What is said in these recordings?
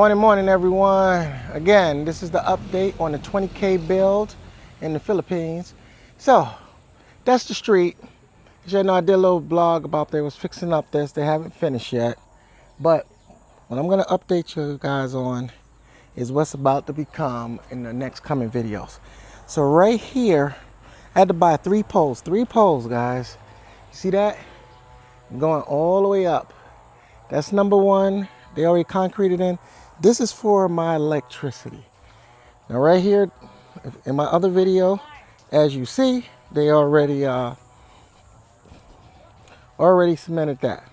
Morning, everyone. Again, this is the update on the 20K build in the Philippines. So, that's the street. As you know, I did a little blog about they was fixing up this. They haven't finished yet. But what I'm going to update you guys on is what's about to become in the next coming videos. So right here, I had to buy three poles, guys. You see that? Going all the way up. That's number one. They already concreted in. This is for my electricity. Now right here in my other video, as you see, they already cemented that.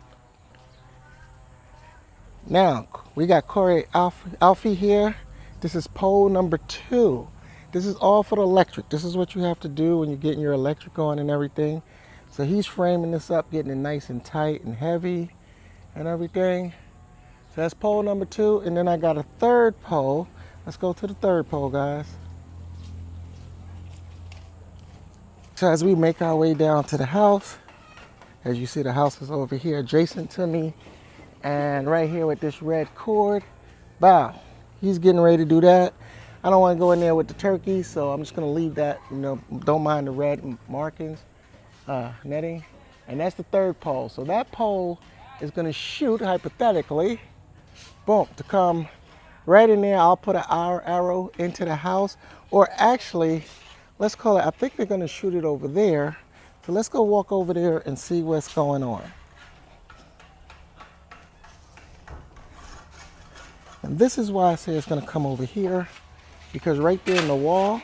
Now we got Corey Alfie here. This is pole number 2. This is all for the electric. This is what you have to do when you're getting your electric on and everything. So he's framing this up, getting it nice and tight and heavy and everything. So that's pole number 2, and then I got a third pole. Let's go to the third pole, guys. So as we make our way down to the house, as you see, the house is over here adjacent to me, and right here with this red cord, wow, he's getting ready to do that. I don't want to go in there with the turkey, so I'm just going to leave that, don't mind the red markings, netting. And that's the third pole. So that pole is going to shoot, hypothetically, boom, to come right in there. I'll put an arrow into the house, or actually, let's call it, I think they're going to shoot it over there. So let's go walk over there and see what's going on. And this is why I say it's going to come over here, because right there in the wall,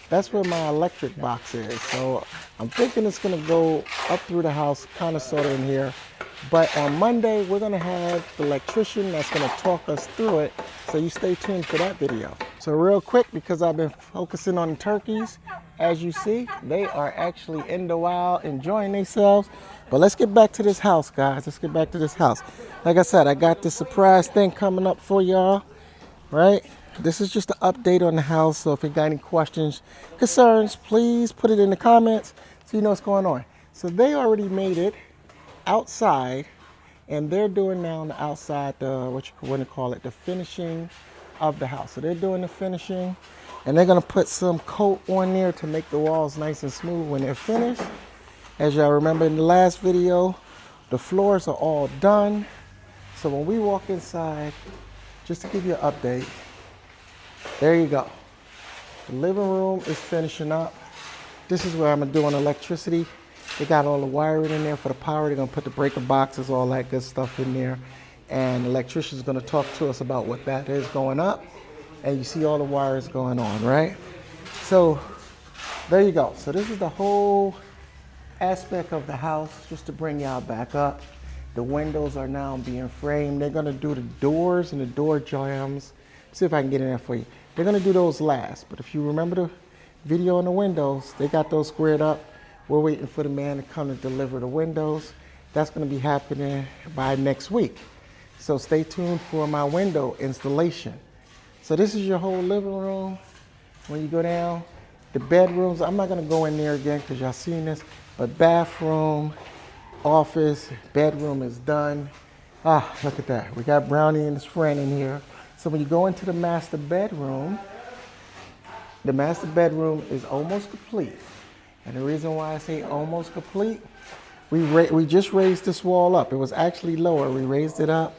that's where my electric box is. So I'm thinking it's going to go up through the house, kind of sort of in here. But on Monday, we're going to have the electrician that's going to talk us through it. So you stay tuned for that video. So real quick, because I've been focusing on the turkeys, as you see, they are actually in the wild enjoying themselves. But let's get back to this house, guys. Let's get back to this house. Like I said, I got this surprise thing coming up for y'all, right? This is just an update on the house. So if you got any questions, concerns, please put it in the comments so you know what's going on. So they already made it outside, and they're doing now on the outside the what you want to call it, the finishing of the house. So they're doing the finishing, and they're going to put some coat on there to make the walls nice and smooth when they're finished. As y'all remember in the last video, the floors are all done. So when we walk inside, just to give you an update, there you go. The living room is finishing up. This is where I'm doing electricity. They got all the wiring in there for the power. They're going to put the breaker boxes, all that good stuff in there. And the electrician's going to talk to us about what that is going up. And you see all the wires going on, right? So there you go. So this is the whole aspect of the house, just to bring y'all back up. The windows are now being framed. They're going to do the doors and the door jambs. See if I can get in there for you. They're going to do those last. But if you remember the video on the windows, they got those squared up. We're waiting for the man to come to deliver the windows. That's going to be happening by next week. So stay tuned for my window installation. So this is your whole living room. When you go down, the bedrooms, I'm not going to go in there again because y'all seen this, but bathroom, office, bedroom is done. Ah, look at that. We got Brownie and his friend in here. So when you go into the master bedroom is almost complete. And the reason why I say almost complete, we just raised this wall up. It was actually lower. We raised it up.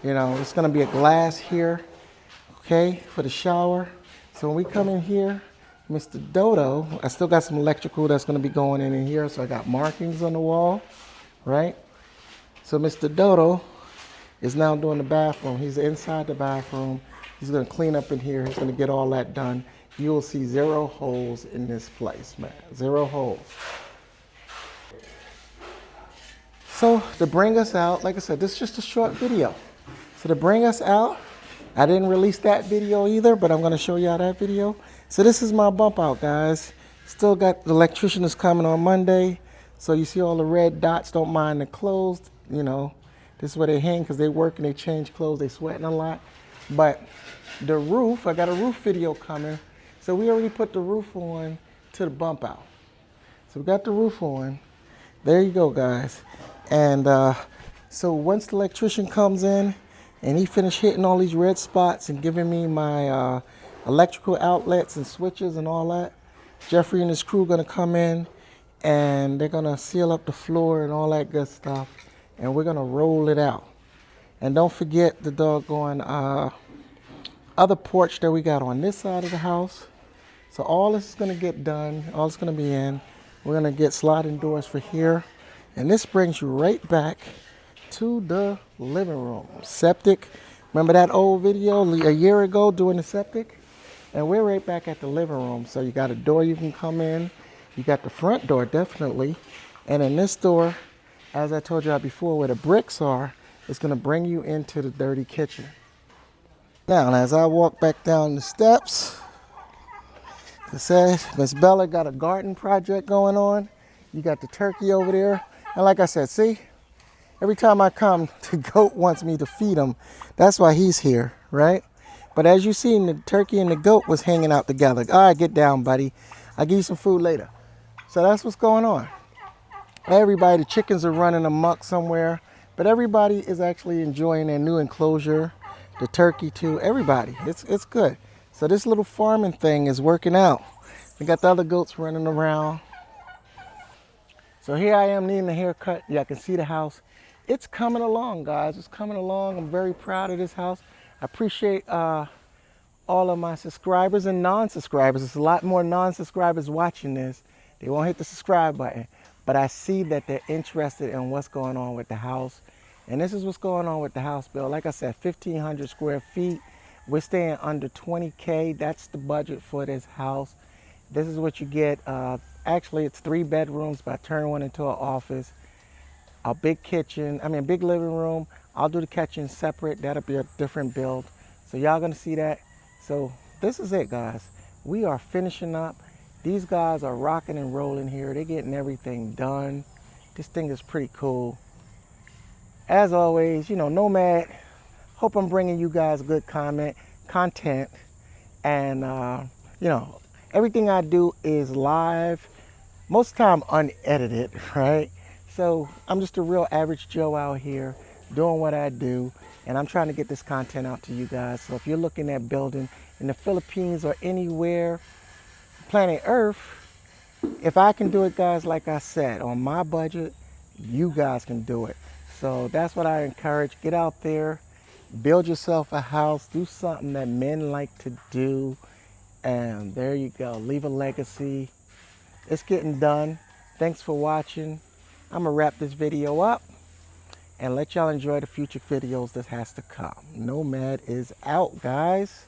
It's going to be a glass here, okay, for the shower. So when we come in here, Mr. Dodo, I still got some electrical that's going to be going in here. So I got markings on the wall, right? So Mr. Dodo is now doing the bathroom. He's inside the bathroom. He's going to clean up in here. He's going to get all that done. You will see 0 holes in this place, man. 0 holes. So to bring us out, like I said, this is just a short video. So to bring us out, I didn't release that video either, but I'm going to show y'all that video. So this is my bump out, guys. Still got the electrician is coming on Monday. So you see all the red dots, don't mind the clothes. This is where they hang because they work and they change clothes. They sweating a lot. But the roof, I got a roof video coming. So we already put the roof on to the bump out. So we got the roof on. There you go, guys. And so once the electrician comes in, And he finished hitting all these red spots and giving me my electrical outlets and switches and all that. Jeffrey and his crew gonna come in and they're gonna seal up the floor and all that good stuff. And we're gonna roll it out. And don't forget the doggone other porch that we got on this side of the house. So all this is gonna get done, all it's gonna be in. We're gonna get sliding doors for here. And this brings you right back to the living room. Septic. Remember that old video a year ago doing the septic? And we're right back at the living room. So you got a door you can come in. You got the front door, definitely. And in this door, as I told you before, where the bricks are, it's gonna bring you into the dirty kitchen. Now, as I walk back down the steps, it says Miss Bella got a garden project going on. You got the turkey over there. And like I said, see, every time I come, the goat wants me to feed him. That's why he's here, right? But as you seen, the turkey and the goat was hanging out together. All right, get down, buddy. I'll give you some food later. So that's what's going on. Everybody, the chickens are running amok somewhere, but everybody is actually enjoying their new enclosure. The turkey too, everybody, it's good. So this little farming thing is working out. We got the other goats running around. So here I am needing a haircut. Yeah, I can see the house. It's coming along, guys. It's coming along. I'm very proud of this house. I appreciate all of my subscribers and non-subscribers. There's a lot more non-subscribers watching this. They won't hit the subscribe button, but I see that they're interested in what's going on with the house. And this is what's going on with the house build. Like I said, 1,500 square feet. We're staying under 20K. That's the budget for this house. This is what you get. Actually, it's 3 bedrooms, but I turned one into an office. A big kitchen, big living room. I'll do the kitchen separate. That'll be a different build. So y'all gonna see that. So this is it, guys. We are finishing up. These guys are rocking and rolling here. They're getting everything done. This thing is pretty cool. As always, Nomad. Hope I'm bringing you guys good content. And, everything I do is live. Most of the time unedited, right? So I'm just a real average Joe out here doing what I do. And I'm trying to get this content out to you guys. So if you're looking at building in the Philippines or anywhere, planet Earth, if I can do it, guys, like I said, on my budget, you guys can do it. So that's what I encourage. Get out there, build yourself a house, do something that men like to do, and there you go. Leave a legacy. It's getting done. Thanks for watching. I'm gonna wrap this video up and let y'all enjoy the future videos that has to come. Nomad is out, guys.